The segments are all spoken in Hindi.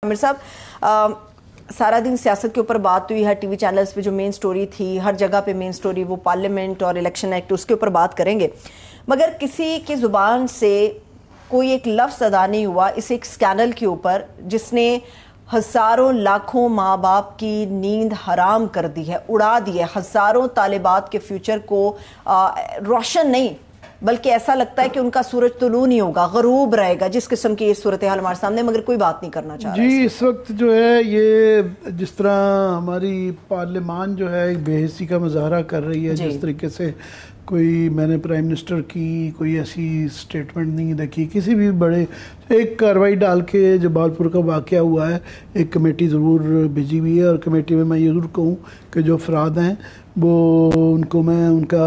आमिर साहब, सारा दिन सियासत के ऊपर बात हुई है, टीवी चैनल्स पे जो मेन स्टोरी थी, हर जगह पे मेन स्टोरी वो पार्लियामेंट और इलेक्शन एक्ट, उसके ऊपर बात करेंगे। मगर किसी की जुबान से कोई एक लफ्ज़ अदा नहीं हुआ इस एक स्कैंडल के ऊपर जिसने हज़ारों लाखों माँ बाप की नींद हराम कर दी है, उड़ा दी है। हज़ारों तालिबात के फ्यूचर को रोशन नहीं बल्कि ऐसा लगता है कि उनका सूरज तुलू नहीं होगा, गरूब रहेगा। जिस किस्म की ये सूरत हाल हमारे सामने, मगर कोई बात नहीं करना चाह रहा जी। इस वक्त जो है ये जिस तरह हमारी पार्लियामान जो है एक बेहिसी का मुजाहरा कर रही है, जिस तरीके से कोई मैंने प्राइम मिनिस्टर की कोई ऐसी स्टेटमेंट नहीं देखी किसी भी बड़े एक कार्रवाई डाल के जो बालपुर का वाक़या हुआ है, एक कमेटी ज़रूर भेजी हुई है और कमेटी में मैं ये ज़रूर कहूँ कि जो अफराद हैं वो उनको मैं उनका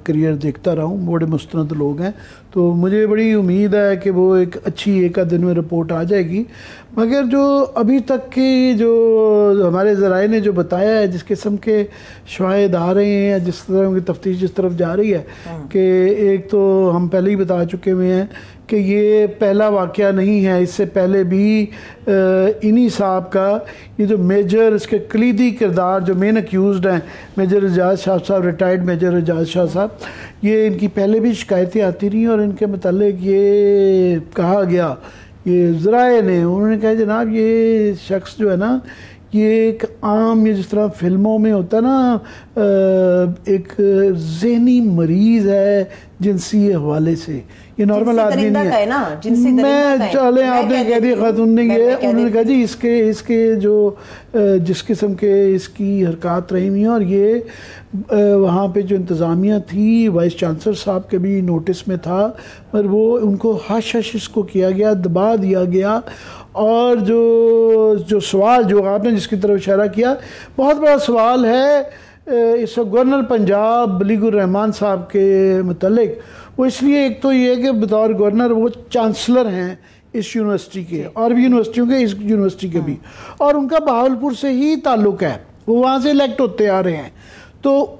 करियर देखता रहा हूँ, बड़े मुस्तनद लोग हैं, तो मुझे बड़ी उम्मीद है कि वो एक अच्छी एक आध दिन में रिपोर्ट आ जाएगी। मगर जो अभी तक की जो हमारे ज़राए ने जो बताया है, जिस किस्म के शवाहिद आ रहे हैं, जिस तरह की तफ्तीश जिस तरफ जा रही है कि एक तो हम पहले ही बता चुके हुए हैं कि ये पहला वाक़या नहीं है, इससे पहले भी इन्हीं साहब का ये जो मेजर इसके कलीदी किरदार जो मेन अक्यूज़ड हैं, मेजर एजाज शाह साहब, रिटायर्ड मेजर एजाज शाह साहब, ये इनकी पहले भी शिकायतें आती रही और इनके मतलब ये कहा गया, ये ज़राए ने उन्होंने कहा जनाब ये शख्स जो है ना ये एक आम, ये जिस तरह फिल्मों में होता है ना, एक ज़हनी मरीज़ है जिनसी हवाले से, ये नॉर्मल आदमी नहीं है ना, मैं चले आपने कह दिया खातून ने ये, उन्होंने कहा जी इसके जो जिस किस्म के इसकी हरकत रही हुई हैं और ये वहाँ पे जो इंतज़ामिया थी, वाइस चांसलर साहब के भी नोटिस में था, पर वो उनको हश हश इसको किया गया, दबा दिया गया। और जो सवाल जो आपने जिसकी तरफ इशारा किया, बहुत बड़ा सवाल है इस गवर्नर पंजाब बलीगुर रहमान साहब के मुतल्लिक। वो इसलिए एक तो ये है कि बतौर गवर्नर वो चांसलर हैं इस यूनिवर्सिटी के और भी यूनिवर्सिटियों के, इस यूनिवर्सिटी के भी, और उनका बहावलपुर से ही ताल्लुक़ है, वो वहाँ से इलेक्ट होते आ रहे हैं। तो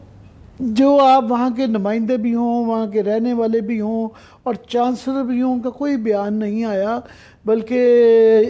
जो आप वहाँ के नुमाइंदे भी हों, वहाँ के रहने वाले भी हों और चांसलर भी हों, उनका कोई बयान नहीं आया, बल्कि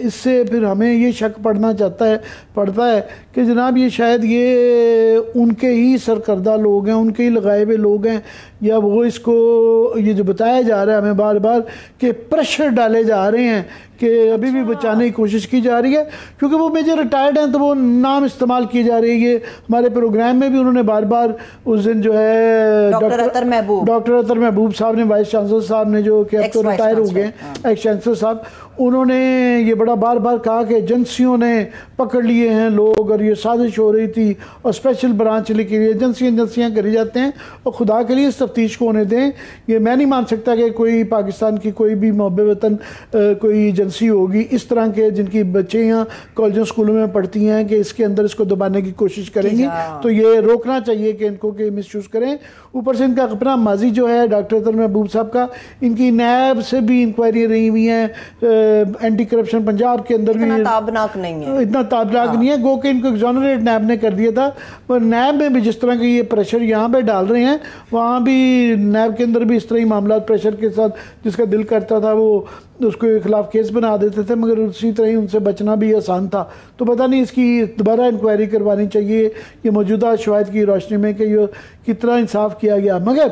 इससे फिर हमें ये शक पड़ता है कि जनाब ये शायद ये उनके ही सरकर्दा लोग हैं, उनके ही लगाए हुए लोग हैं, या वो इसको ये जो बताया जा रहा है हमें बार बार कि प्रेशर डाले जा रहे हैं कि अभी भी बचाने की कोशिश की जा रही है, क्योंकि वो मेजर रिटायर्ड हैं तो वो नाम इस्तेमाल की जा रही है। हमारे प्रोग्राम में भी उन्होंने बार बार उस दिन जो है डॉक्टर अतर महबूब साहब ने, वाइस चांसलर साहब ने, जो कि अब तो रिटायर हो गए, एक्स चांसलर साहब, उन्होंने ये बड़ा बार बार कहा कि एजेंसियों ने पकड़ लिए हैं लोग और ये साजिश हो रही थी और स्पेशल ब्रांच लेके एजेंसियाँ करी जाते हैं, और खुदा के लिए इस तफ्तीश को होने दें। ये मैं नहीं मान सकता कि कोई पाकिस्तान की कोई भी मुहब्बे वतन कोई एजेंसी होगी इस तरह के जिनकी बच्चे यहाँ कॉलेजों स्कूलों में पढ़ती हैं कि इसके अंदर इसको दबाने की कोशिश करेंगी, तो ये रोकना चाहिए कि इनको के मिसयूज़ करें। ऊपर से इनका अपना माजी जो है डॉक्टर अतर महबूब साहब का, इनकी नैब से भी इंक्वायरी रही हुई हैं, एंटी करप्शन पंजाब के अंदर भी इतना ताबनाक नहीं है, गो के इनको एग्जोनरेट नैब ने कर दिया था, पर नैब में भी जिस तरह के ये प्रेशर यहाँ पे डाल रहे हैं, वहाँ भी नैब के अंदर भी इस तरह ही मामला प्रेशर के साथ जिसका दिल करता था वो उसके खिलाफ केस बना देते थे, मगर उसी तरह ही उनसे बचना भी आसान था। तो पता नहीं इसकी दोबारा इंक्वायरी करवानी चाहिए ये मौजूदा शवाहिद की रोशनी में कि ये कितना इंसाफ किया गया। मगर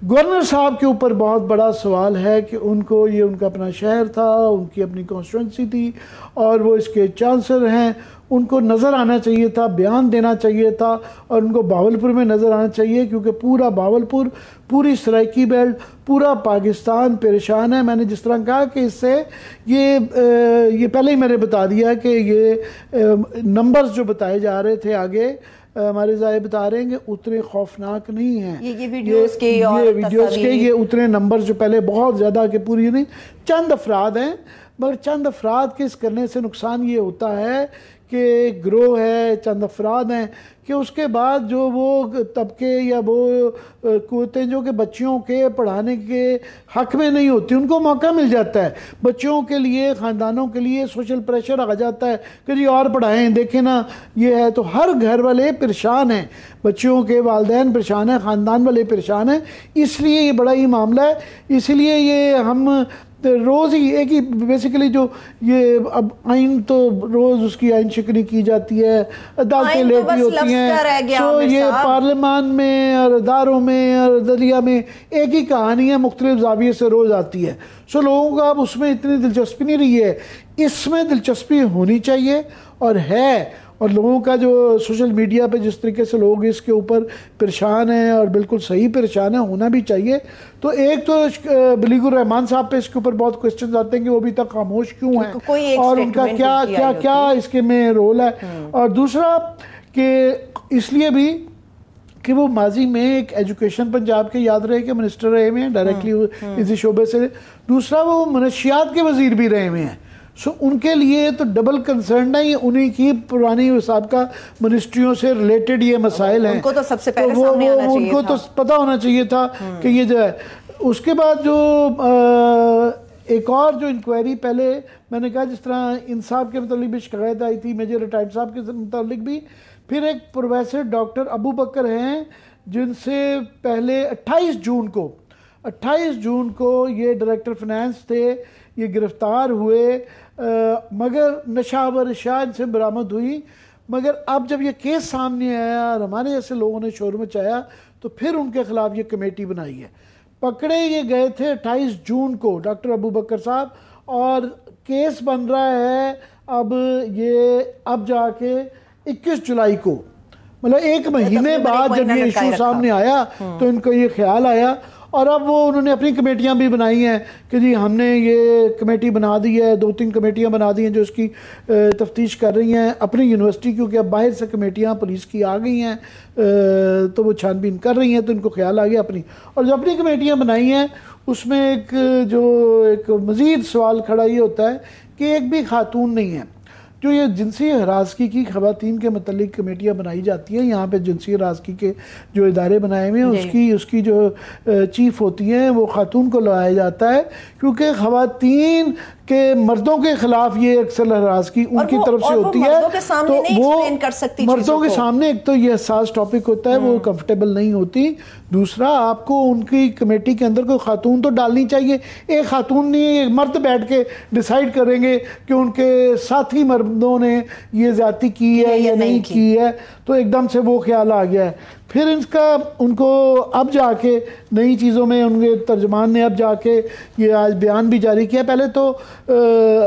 गवर्नर साहब के ऊपर बहुत बड़ा सवाल है कि उनको ये उनका अपना शहर था, उनकी अपनी कॉन्स्टिट्यूंसी थी और वो इसके चांसलर हैं, उनको नज़र आना चाहिए था, बयान देना चाहिए था और उनको बहावलपुर में नज़र आना चाहिए, क्योंकि पूरा बहावलपुर, पूरी सराइकी बेल्ट, पूरा पाकिस्तान परेशान है। मैंने जिस तरह कहा कि इससे ये पहले ही मैंने बता दिया कि ये नंबर्स जो बताए जा रहे थे आगे हमारे ज़ाहिर बता रहे हैं कि उतने खौफनाक नहीं हैं, ये वीडियोस के ये उतने नंबर जो पहले बहुत ज़्यादा के पूरी नहीं, चंद अफराद हैं, मगर चंद अफराद के इस करने से नुकसान ये होता है कि ग्रोह है, चंद अफराद हैं कि उसके बाद जो वो तबके या वो कुव्वतें जो कि बच्चियों के पढ़ाने के हक़ में नहीं होती, उनको मौका मिल जाता है, बच्चों के लिए, ख़ानदानों के लिए सोशल प्रेशर आ जाता है कि जी और पढ़ाएं, देखें ना ये है, तो हर घर वाले परेशान हैं, बच्चियों के वालिदैन परेशान हैं, ख़ानदान वाले परेशान हैं, इसलिए ये बड़ा ही मामला है। इसलिए ये हम तो रोज़ ही एक ही बेसिकली जो ये अब आइन तो रोज़ उसकी आइन शिकनी की जाती है, अदालतें लेटी होती हैं। तो ये पार्लियामान में और अदारों में और दलिया में एक ही कहानी है, मुख्तलिफ जाविये से रोज़ आती है। सो लोगों का अब उसमें इतनी दिलचस्पी नहीं रही है, इसमें दिलचस्पी होनी चाहिए और है। और लोगों का जो सोशल मीडिया पे जिस तरीके से लोग इसके ऊपर परेशान हैं और बिल्कुल सही परेशान है, होना भी चाहिए। तो एक तो बलीगुर रहमान साहब पे इसके ऊपर बहुत क्वेश्चन आते हैं कि वो अभी तक खामोश क्यों हैं और उनका क्या इसके में रोल है। और दूसरा कि इसलिए भी कि वो माजी में एक एजुकेशन पंजाब के याद रहे कि मिनिस्टर रहे हुए हैं डायरेक्टली इसी शोबे से। दूसरा वो मनशियात के वजीर भी रहे हुए हैं। सो उनके लिए तो डबल कंसर्न है, उन्हीं की पुरानी हिसाब का मिनिस्ट्रियों से रिलेटेड ये मसाइल हैं। उनको तो सबसे पहले सामने आना चाहिए उनको तो पता होना चाहिए था कि ये जो है। उसके बाद जो एक और जो इंक्वायरी पहले मैंने कहा जिस तरह इंसाफ के मतलब भी शिकायत आई थी मेजर रिटायर्ड साहब के मतलब भी, फिर एक प्रोफेसर डॉक्टर अबू बकर हैं जिनसे पहले 28 जून को ये डायरेक्टर फाइनेंस थे, ये गिरफ्तार हुए, मगर नशावर शाह से बरामद हुई। मगर अब जब ये केस सामने आया और हमारे जैसे लोगों ने शोर मचाया तो फिर उनके खिलाफ ये कमेटी बनाई है। पकड़े ये गए थे 28 जून को डॉक्टर अबू बकर साहब, और केस बन रहा है अब जाके 21 जुलाई को, मतलब एक महीने बाद जब ये इशू सामने आया तो इनको ये ख्याल आया। और अब वो उन्होंने अपनी कमेटियां भी बनाई हैं कि जी हमने ये कमेटी बना दी है, 2-3 कमेटियां बना दी हैं जो इसकी तफ्तीश कर रही हैं अपनी यूनिवर्सिटी, क्योंकि अब बाहर से कमेटियां पुलिस की आ गई हैं तो वो छानबीन कर रही हैं, तो इनको ख्याल आ गया अपनी। और जो अपनी कमेटियां बनाई हैं उसमें एक मज़ीद सवाल खड़ा ये होता है कि एक भी खातून नहीं है। जो ये जिनसी हरासगी की ख़वातीन के मतलब कमेटियाँ बनाई जाती हैं, यहाँ पे जिनसी हरासगी के जो इदारे बनाए हुए हैं उसकी जो चीफ़ होती हैं वो खातून को लगाया जाता है, क्योंकि ख़वातीन के मर्दों के खिलाफ ये अक्सर हरासगी उनकी तरफ से होती है। तो वो मर्दों के सामने एक तो ये हसास टॉपिक होता है, वो कंफर्टेबल नहीं होती। दूसरा आपको उनकी कमेटी के अंदर कोई खातून तो डालनी चाहिए। एक खातून नहीं, एक मर्द बैठ के डिसाइड करेंगे कि उनके साथी मर्दों ने ये ज्यादती की है या नहीं की है, तो एकदम से वो ख्याल आ गया है। फिर उनको अब जाके नई चीज़ों में उनके तर्जमान ने अब जाके ये आज बयान भी जारी किया। पहले तो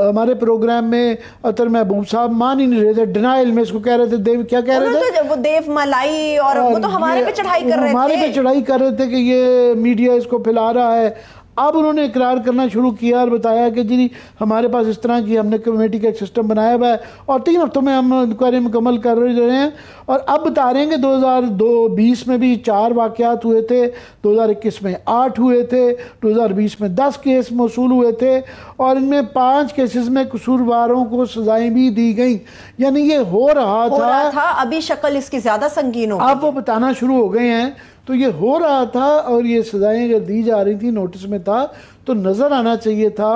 हमारे प्रोग्राम में अतर महबूब साहब मान ही नहीं रहे थे, डिनाइल में इसको कह रहे थे, देव क्या कह रहे थे, वो देव मलाई, और वो तो हमारे पे चढ़ाई कर रहे थे कि ये मीडिया इसको फैला रहा है। अब उन्होंने इकरार करना शुरू किया और बताया कि जी हमारे पास इस तरह की हमने कमेटी का एक सिस्टम बनाया हुआ है और 3 हफ्तों में हम इंक्वायरी मुकम्मल कर रहे हैं। और अब बता रहे हैं कि 2020 में भी 4 वाक़यात हुए थे, 2021 में 8 हुए थे, 2020 में 10 केस मौसूल हुए थे और इनमें 5 केसेस में कसूरवारों को सजाएं भी दी गई। यानी ये हो रहा था। अभी शक्ल इसकी ज़्यादा संगीन हो, अब वो बताना शुरू हो गए हैं। तो ये हो रहा था और ये सजाएं अगर दी जा रही थी, नोटिस में था, तो नज़र आना चाहिए था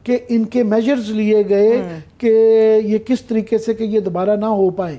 कि इनके मेजर्स लिए गए कि ये किस तरीके से कि ये दोबारा ना हो पाए।